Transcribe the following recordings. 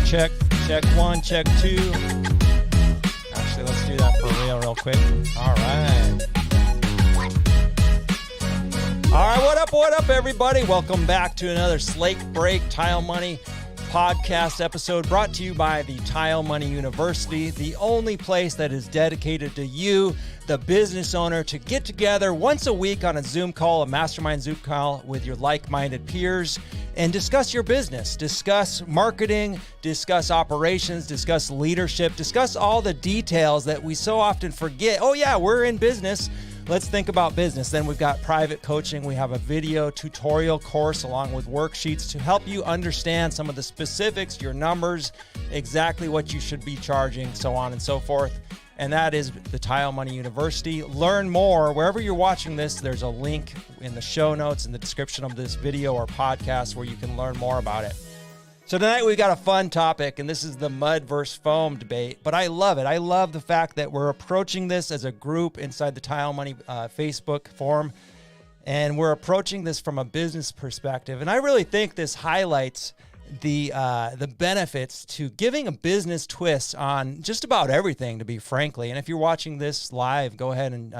Check. Check one, check two. Actually, let's do that for real quick. All right. What up, everybody? Welcome back to another Slate Break Tile Money podcast episode brought to you by the TileMoney University, the only place that is dedicated to you, the business owner, to get together once a week on a Zoom call, a mastermind Zoom call with your like-minded peers and discuss your business, discuss marketing, discuss operations, discuss leadership, discuss all the details that we so often forget. Oh yeah, we're in business. Let's think about business. Then we've got private coaching. We have a video tutorial course along with worksheets to help you understand some of the specifics, your numbers, exactly what you should be charging, so on and so forth. And that is the TileMoney University. Learn more. Wherever you're watching this, there's a link in the show notes in the description of this video or podcast where you can learn more about it. So tonight we've got a fun topic, and this is the mud versus foam debate, but I love it. I love the fact that we're approaching this as a group inside the TileMoney Facebook forum, and we're approaching this from a business perspective. And I really think this highlights the benefits to giving a business twist on just about everything, to be frankly. And if you're watching this live, go ahead and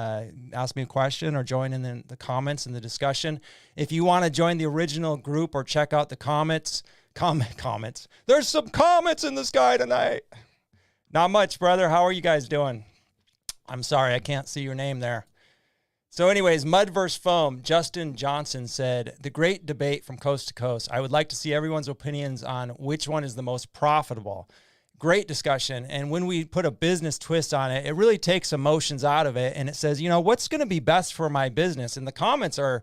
ask me a question or join in the comments in the discussion. If you want to join the original group or check out the comments. There's some comments in this guy tonight. Not much, brother. How are you guys doing? I'm sorry, I can't see your name there. So anyways, mud versus foam. Justin Johnson said, the great debate from coast to coast. I would like to see everyone's opinions on which one is the most profitable. Great discussion. And when we put a business twist on it, it really takes emotions out of it. And it says, what's going to be best for my business? And the comments are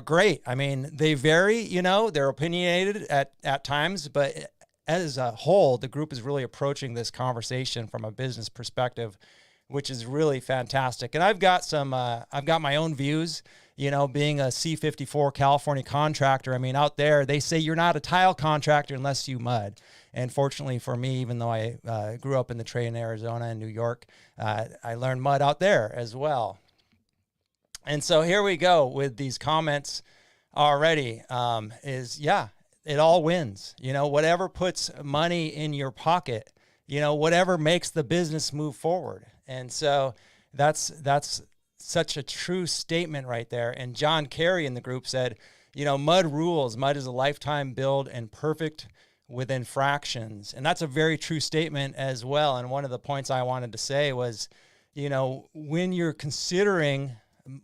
great. I mean, they vary, they're opinionated at times, but as a whole, the group is really approaching this conversation from a business perspective, which is really fantastic. And I've got my own views, being a C54 California contractor. I mean, out there, they say you're not a tile contractor unless you mud. And fortunately for me, even though I grew up in the trade in Arizona and New York, I learned mud out there as well. And so here we go with these comments already. It all wins. Whatever puts money in your pocket, whatever makes the business move forward. And so that's such a true statement right there. And John Carey in the group said, mud rules. Mud is a lifetime build and perfect within fractions. And that's a very true statement as well. And one of the points I wanted to say was, when you're considering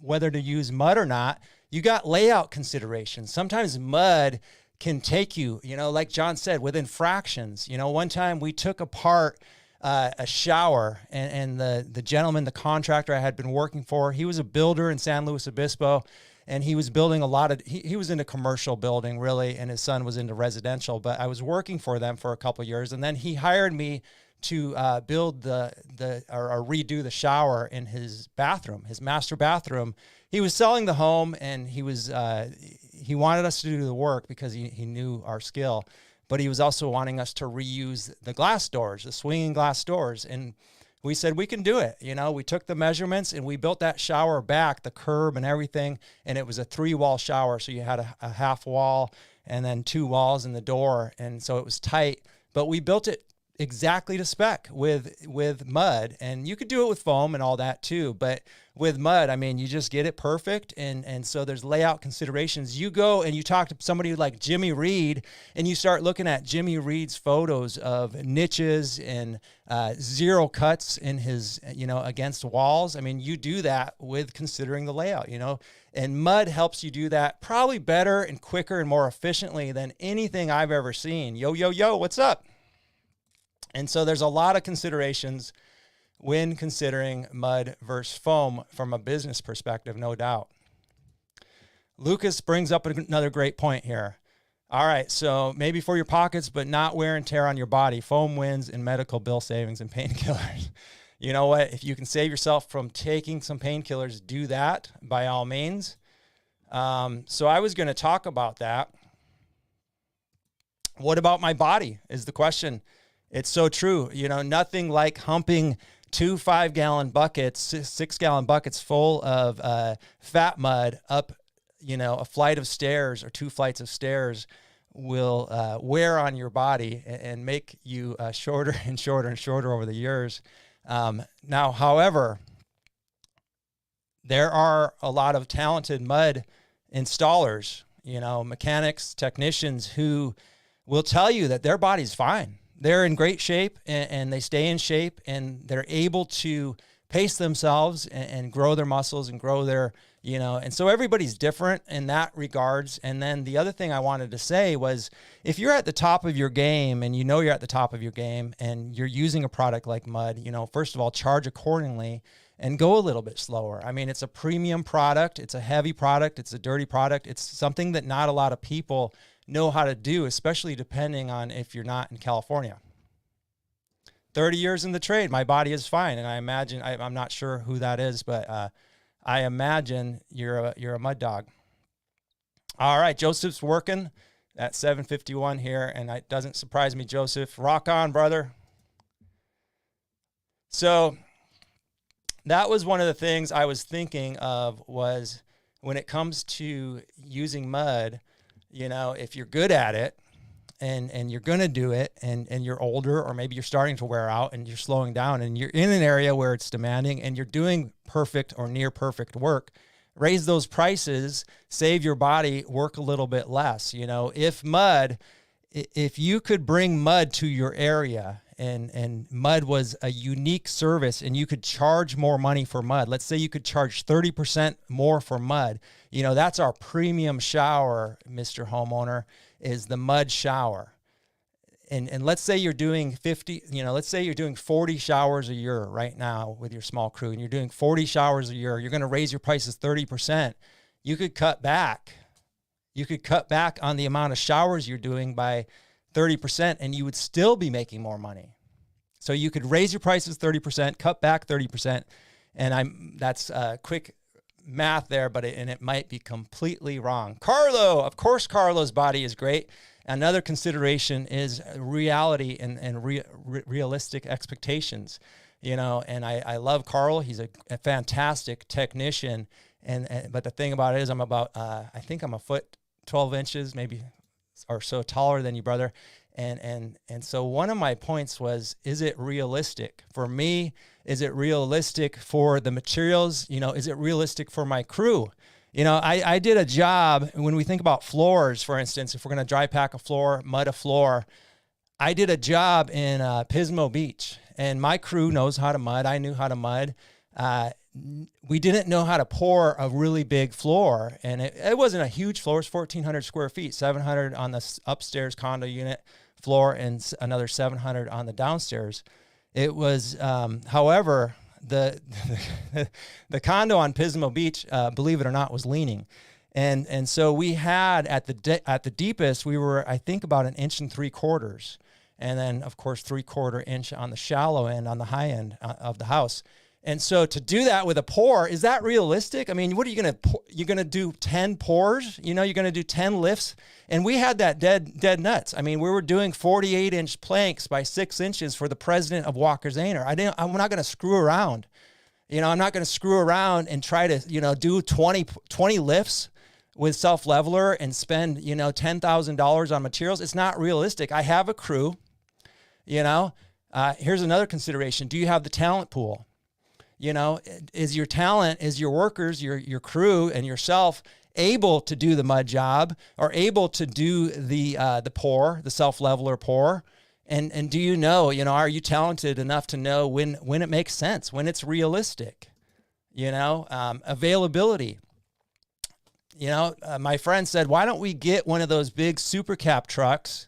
whether to use mud or not, you got layout considerations. Sometimes mud can take you, like John said, within fractions. One time we took apart a shower, and the gentleman, the contractor I had been working for, he was a builder in San Luis Obispo, and he was building he was into commercial building really, and his son was into residential, but I was working for them for a couple of years, and then he hired me to build or redo the shower in his bathroom, his master bathroom. He was selling the home, and he wanted us to do the work because he knew our skill, but he was also wanting us to reuse the glass doors, the swinging glass doors. And we said, we can do it. We took the measurements and we built that shower back, the curb and everything. And it was a 3-wall shower. So you had a half wall and then 2 walls in the door. And so it was tight, but we built it exactly to spec with mud, and you could do it with foam and all that too, but with mud, I mean, you just get it perfect. And so there's layout considerations. You go and you talk to somebody like Jimmy Reed, and you start looking at Jimmy Reed's photos of niches and zero cuts in his, against walls. I mean, you do that with considering the layout, and mud helps you do that probably better and quicker and more efficiently than anything I've ever seen. Yo, what's up? And so there's a lot of considerations when considering mud versus foam from a business perspective, no doubt. Lucas brings up another great point here. All right, so maybe for your pockets, but not wear and tear on your body. Foam wins in medical bill savings and painkillers. You know what? If you can save yourself from taking some painkillers, do that by all means. So I was going to talk about that. What about my body is the question. It's so true. Nothing like humping 2 5-gallon buckets, 6-gallon buckets full of fat mud up, a flight of stairs or 2 flights of stairs will wear on your body and make you shorter and shorter and shorter over the years. Now, however, there are a lot of talented mud installers, mechanics, technicians who will tell you that their body's fine. They're in great shape and they stay in shape and they're able to pace themselves and grow their muscles and grow their, and so everybody's different in that regards. And then the other thing I wanted to say was, if you're at the top of your game and you're at the top of your game and you're using a product like mud, first of all, charge accordingly and go a little bit slower. I mean, it's a premium product. It's a heavy product. It's a dirty product. It's something that not a lot of people know how to do, especially depending on if you're not in California. 30 years in the trade, my body is fine. And I imagine, I'm not sure who that is, but I imagine you're a mud dog. All right, Joseph's working at 7:51 here, and it doesn't surprise me, Joseph. Rock on, brother. So that was one of the things I was thinking of, was when it comes to using mud, if you're good at it and you're going to do it and you're older, or maybe you're starting to wear out and you're slowing down and you're in an area where it's demanding and you're doing perfect or near perfect work, raise those prices, save your body, work a little bit less. If you could bring mud to your area and mud was a unique service and you could charge more money for mud, let's say you could charge 30% more for mud, that's our premium shower, Mr. Homeowner, is the mud shower. And let's say you're doing 40 showers a year right now with your small crew, and you're doing 40 showers a year. You're going to raise your prices 30%. You could cut back. You could cut back on the amount of showers you're doing by 30%, and you would still be making more money. So you could raise your prices 30%, cut back 30%, and that's quick math there, but it might be completely wrong. Carlo, of course, Carlo's body is great. Another consideration is reality and realistic expectations. And I love Carl. He's a fantastic technician. But the thing about it is, I'm about I think I'm a foot 12 inches maybe or so taller than you, brother. And so one of my points was, is it realistic for me? Is it realistic for the materials? Is it realistic for my crew? I did a job, when we think about floors, for instance, if we're going to dry pack a floor, mud a floor, I did a job in Pismo Beach, and my crew knows how to mud. I knew how to mud. We didn't know how to pour a really big floor, and it wasn't a huge floor. It was 1,400 square feet, 700 on the upstairs condo unit floor and another 700 on the downstairs. It was, however, the condo on Pismo Beach, believe it or not, was leaning. And so we had at the deepest, we were, I think, about 1.75 inches. And then, of course, 3/4 inch on the shallow end, on the high end of the house. And so to do that with a pour, is that realistic? I mean, what are you going to, you're going to do 10 pours? You're going to do 10 lifts? And we had that dead nuts. I mean, we were doing 48-inch planks by 6 inches for the president of Walker's Aner. I'm not going to screw around. I'm not going to screw around and try to, do 20 lifts with self-leveler and spend, $10,000 on materials. It's not realistic. I have a crew, here's another consideration. Do you have the talent pool? Is your talent, is your workers, your crew and yourself able to do the mud job, or able to do the pour, the self-leveler pour? And do are you talented enough to know when it makes sense, when it's realistic? Availability. My friend said, why don't we get one of those big super cap trucks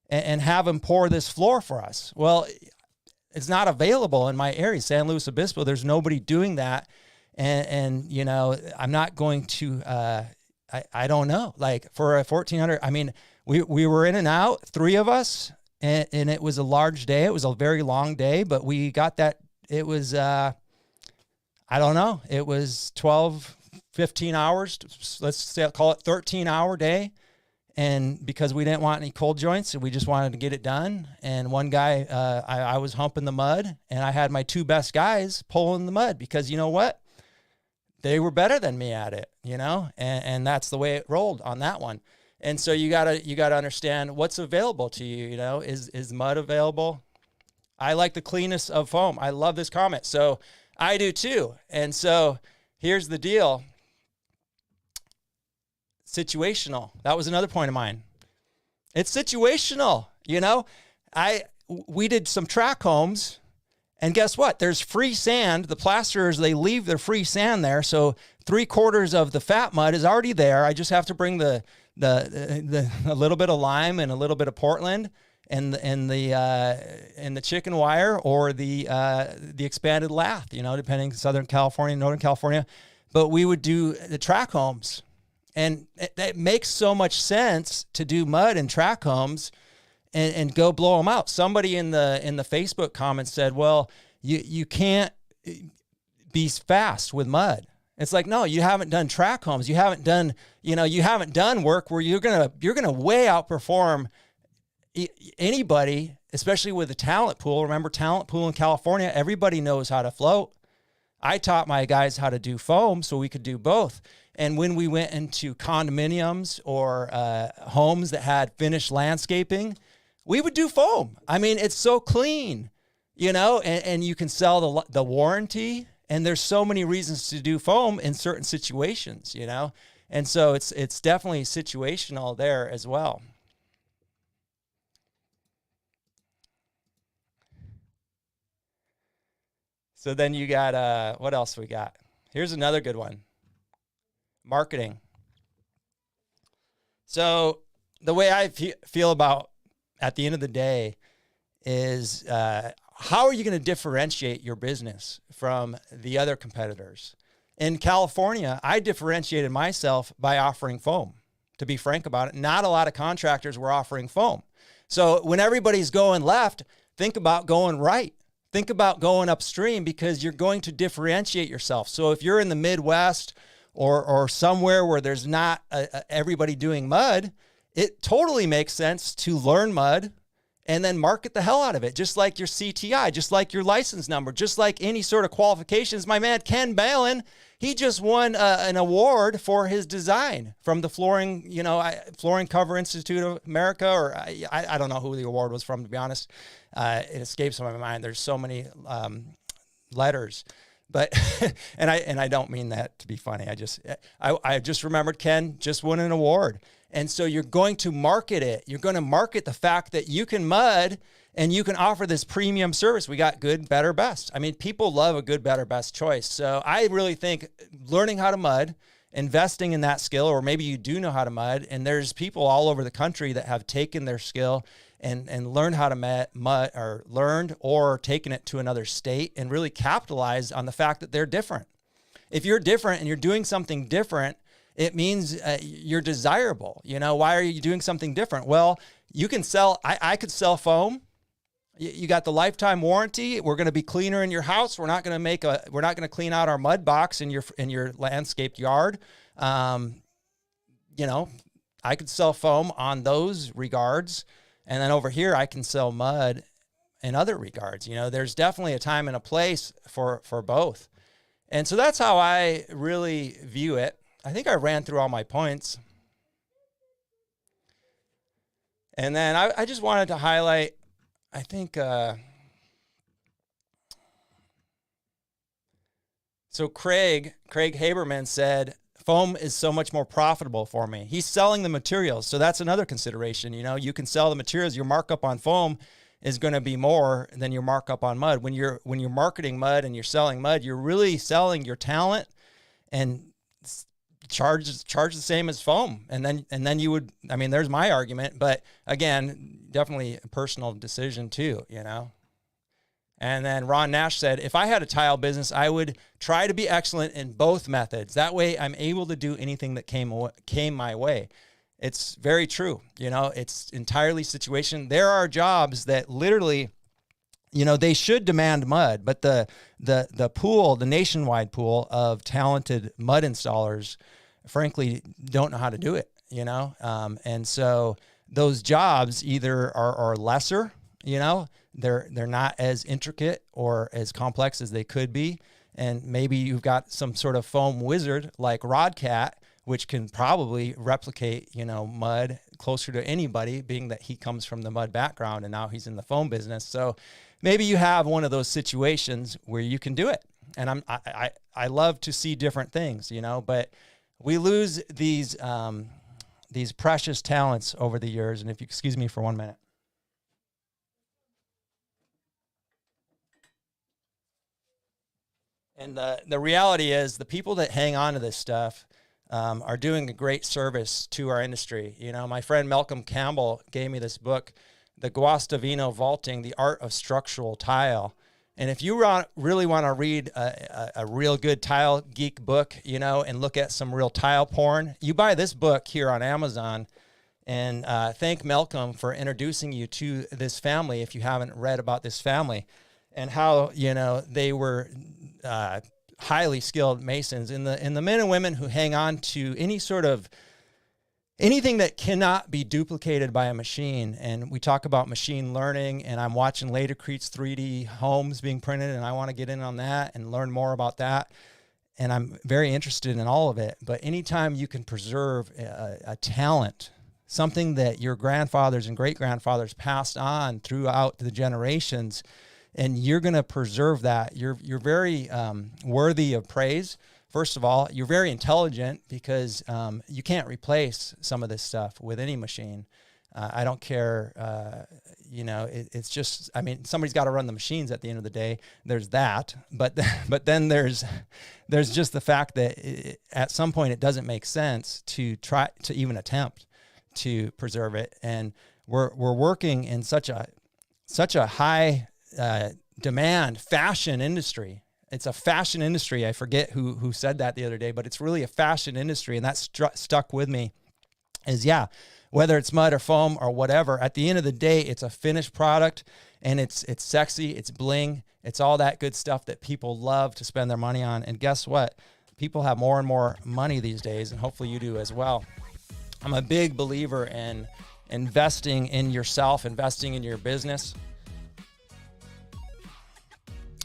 and have them pour this floor for us? Well, it's not available in my area, San Luis Obispo. There's nobody doing that. And I'm not going to, I don't know, like for a 1,400, I mean, we were in and out, 3 of us, and it was a large day. It was a very long day, but we got that. It was, I don't know. It was 12, 15 hours. Call it 13-hour day. And because we didn't want any cold joints, we just wanted to get it done. And one guy, I was humping the mud, and I had my 2 best guys pulling the mud, because you know what? they were better than me at it, and that's the way it rolled on that one. And so you gotta understand what's available to you. Is mud available? I like the cleanness of foam. I love this comment. So I do too. And so here's the deal. Situational. That was another point of mine. It's situational. We did some track homes, and guess what? There's free sand. The plasterers, they leave their free sand there. So 3/4 of the fat mud is already there. I just have to bring a little bit of lime and a little bit of Portland and the chicken wire or the expanded lath, depending Southern California, Northern California. But we would do the track homes, and it makes so much sense to do mud and track homes and go blow them out. Somebody in the Facebook comments said, well, you can't be fast with mud. It's like, no, you haven't done track homes. You haven't done work where you're gonna way outperform anybody, especially with the talent pool. Remember, talent pool in California, everybody knows how to float. I taught my guys how to do foam so we could do both. And when we went into condominiums or homes that had finished landscaping, we would do foam. I mean, it's so clean, and you can sell the warranty. And there's so many reasons to do foam in certain situations, and so it's definitely situational there as well. So then you got what else we got? Here's another good one. Marketing. So the way I feel about at the end of the day is how are you going to differentiate your business from the other competitors? In California, I differentiated myself by offering foam. To be frank about it, not a lot of contractors were offering foam. So when everybody's going left, think about going right. Think about going upstream, because you're going to differentiate yourself. So if you're in the Midwest or somewhere where there's not everybody doing mud, it totally makes sense to learn mud and then market the hell out of it, just like your CTI, just like your license number, just like any sort of qualifications. My man, Ken Balin, he just won an award for his design from the Flooring Cover Institute of America, or I don't know who the award was from, to be honest. It escapes my mind. There's so many letters. But and I don't mean that to be funny. I just remembered Ken just won an award. And so you're going to market it. You're going to market the fact that you can mud and you can offer this premium service. We got good, better, best. I mean, people love a good, better, best choice. So I really think learning how to mud, investing in that skill, or maybe you do know how to mud, and there's people all over the country that have taken their skill and learned how to mud, or learned or taken it to another state and really capitalized on the fact that they're different. If you're different and you're doing something different, it means you're desirable. Why are you doing something different? Well, you can sell, I could sell foam. You got the lifetime warranty. We're going to be cleaner in your house. We're not going to clean out our mud box in your landscaped yard. I could sell foam on those regards. And then over here, I can sell mud in other regards. There's definitely a time and a place for both. And so that's how I really view it. I think I ran through all my points. And then I just wanted to highlight, I think, so Craig Haberman said, foam is so much more profitable for me. He's selling the materials. So that's another consideration. You can sell the materials. Your markup on foam is going to be more than your markup on mud. When you're marketing mud and you're selling mud, you're really selling your talent and charge the same as foam. And then you would, there's my argument, but again, definitely a personal decision too, And then Ron Nash said, if I had a tile business, I would try to be excellent in both methods. That way I'm able to do anything that came my way. It's very true. It's entirely situation. There are jobs that literally, they should demand mud, but the pool, the nationwide pool of talented mud installers, frankly, don't know how to do it, and so those jobs either are lesser, they're not as intricate or as complex as they could be. And maybe you've got some sort of foam wizard like Rodcat, which can probably replicate, mud closer to anybody, being that he comes from the mud background and now he's in the foam business. So maybe you have one of those situations where you can do it. And I love to see different things, but we lose these precious talents over the years. And if you excuse me for 1 minute. And the reality is the people that hang on to this stuff are doing a great service to our industry. My friend Malcolm Campbell gave me this book, The Guastavino Vaulting, The Art of Structural Tile. And if you really want to read a real good tile geek book, and look at some real tile porn, you buy this book here on Amazon. And thank Malcolm for introducing you to this family if you haven't read about this family and how, they were highly skilled masons. And the men and women who hang on to anything that cannot be duplicated by a machine. And we talk about machine learning, and I'm watching Latercrete's 3D homes being printed, and I want to get in on that and learn more about that. And I'm very interested in all of it. But anytime you can preserve a talent, something that your grandfathers and great-grandfathers passed on throughout the generations, and you're going to preserve that, you're very worthy of praise. First of all, you're very intelligent because you can't replace some of this stuff with any machine. I don't care, it's just, somebody's got to run the machines at the end of the day. There's that, but then there's just the fact that at some point it doesn't make sense to try to even attempt to preserve it. And we're working in such a high demand fashion industry. It's a fashion industry. I forget who said that the other day, but it's really a fashion industry. And that stuck with me is, whether it's mud or foam or whatever, at the end of the day, it's a finished product, and it's sexy, it's bling, it's all that good stuff that people love to spend their money on. And guess what? People have more and more money these days, and hopefully you do as well. I'm a big believer in investing in yourself, investing in your business.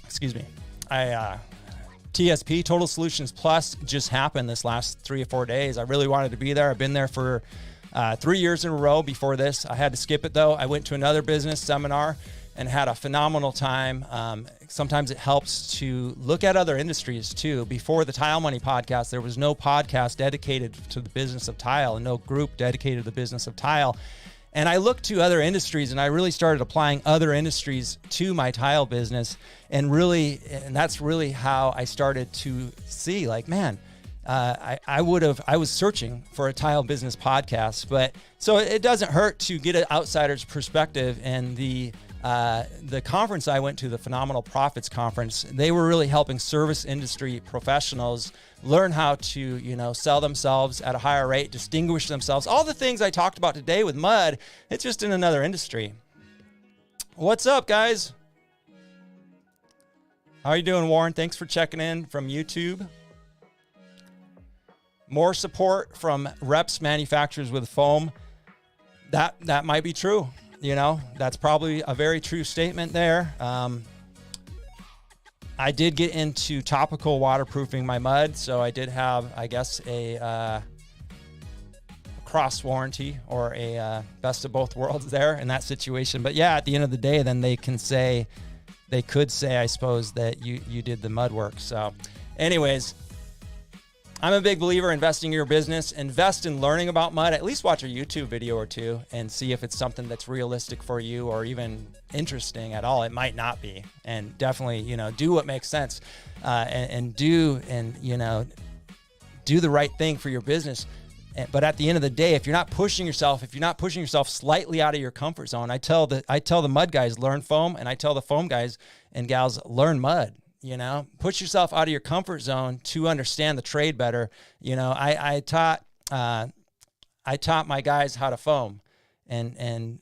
Excuse me. TSP, Total Solutions Plus, just happened this last 3 or 4 days. I really wanted to be there. I've been there for 3 years in a row before this. I had to skip it though. I went to another business seminar and had a phenomenal time. Sometimes it helps to look at other industries too. Before the Tile Money podcast, there was no podcast dedicated to the business of tile and no group dedicated to the business of tile. And I looked to other industries, and I really started applying other industries to my tile business. And that's really how I started to see, like, man, I was searching for a tile business podcast, but so it doesn't hurt to get an outsider's perspective. And the conference I went to, the Phenomenal Profits Conference, they were really helping service industry professionals learn how to, sell themselves at a higher rate, distinguish themselves. All the things I talked about today with mud, it's just in another industry. What's up, guys? How are you doing, Warren? Thanks for checking in from YouTube. More support from reps manufacturers with foam. That might be true. That's probably a very true statement there. I did get into topical waterproofing my mud, so I did have, I guess, a cross warranty or a best of both worlds there in that situation. But yeah, at the end of the day, then they could say, I suppose, that you did the mud work. So anyways, I'm a big believer in investing in your business. Invest in learning about mud. At least watch a YouTube video or two and see if it's something that's realistic for you or even interesting at all. It might not be. And definitely, do what makes sense and do the right thing for your business. But at the end of the day, if you're not pushing yourself slightly out of your comfort zone, I tell the mud guys, learn foam, and I tell the foam guys and gals, learn mud. Push yourself out of your comfort zone to understand the trade better. I taught my guys how to foam, and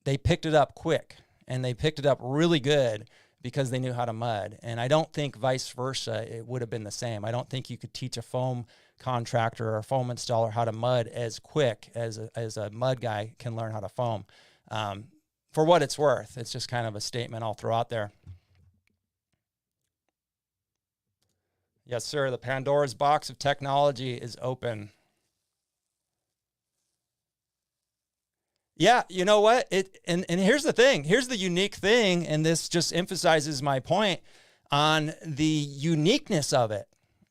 they picked it up quick, and they picked it up really good because they knew how to mud. And I don't think vice versa, it would have been the same. I don't think you could teach a foam contractor or a foam installer how to mud as quick as a mud guy can learn how to foam. For what it's worth, it's just kind of a statement I'll throw out there. Yes, sir. The Pandora's box of technology is open. Yeah, you know what? And here's the thing. Here's the unique thing, and this just emphasizes my point on the uniqueness of it.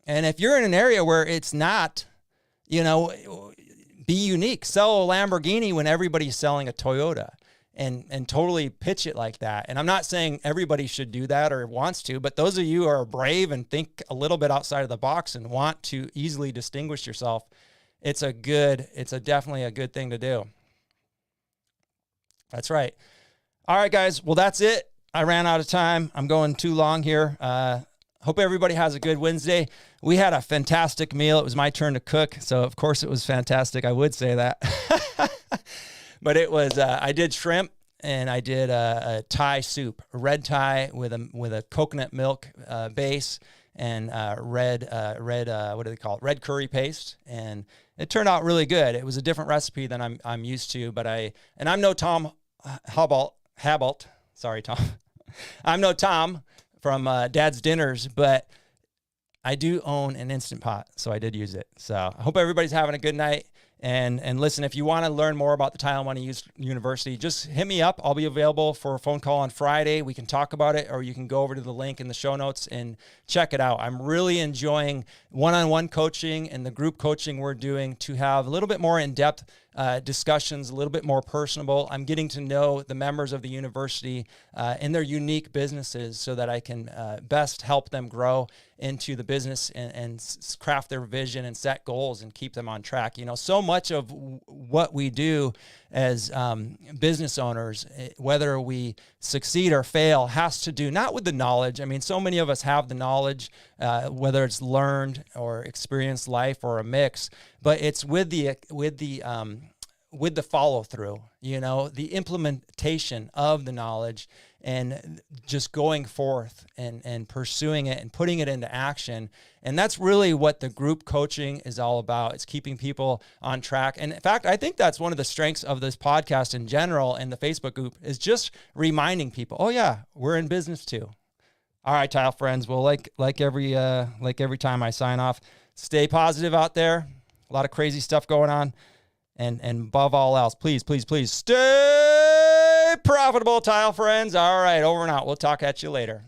And if you're in an area where it's not, be unique. Sell a Lamborghini when everybody's selling a Toyota, and totally pitch it like that. And I'm not saying everybody should do that or wants to, but those of you who are brave and think a little bit outside of the box and want to easily distinguish yourself, it's definitely a good thing to do. That's right. All right, guys. Well, that's it. I ran out of time. I'm going too long here. Hope everybody has a good Wednesday. We had a fantastic meal. It was my turn to cook, so of course it was fantastic. I would say that. But it was, I did shrimp, and I did a Thai soup, a red Thai with a coconut milk base, and red what do they call it? Red curry paste, and it turned out really good. It was a different recipe than I'm used to, but I'm no Tom Habalt. Sorry, Tom. I'm no Tom from Dad's Dinners, but I do own an Instant Pot, so I did use it. So I hope everybody's having a good night. And listen, if you want to learn more about the TileMoney University, just hit me up. I'll be available for a phone call on Friday. We can talk about it, or you can go over to the link in the show notes and check it out. I'm really enjoying one-on-one coaching and the group coaching we're doing to have a little bit more in-depth discussions, a little bit more personable. I'm getting to know the members of the university in their unique businesses so that I can best help them grow into the business and craft their vision and set goals and keep them on track. So much of what we do as business owners, whether we succeed or fail, has to do not with the knowledge. I mean, so many of us have the knowledge, whether it's learned or experienced life or a mix, but it's with the follow through, the implementation of the knowledge, and just going forth and pursuing it and putting it into action. And that's really what the group coaching is all about. It's keeping people on track. And in fact, I think that's one of the strengths of this podcast in general and the Facebook group is just reminding people, oh yeah, we're in business too. All right, Tile friends. Well, like every time I sign off, stay positive out there. A lot of crazy stuff going on. And above all else, please, please, please stay profitable, Tile friends. All right, over and out. We'll talk at you later.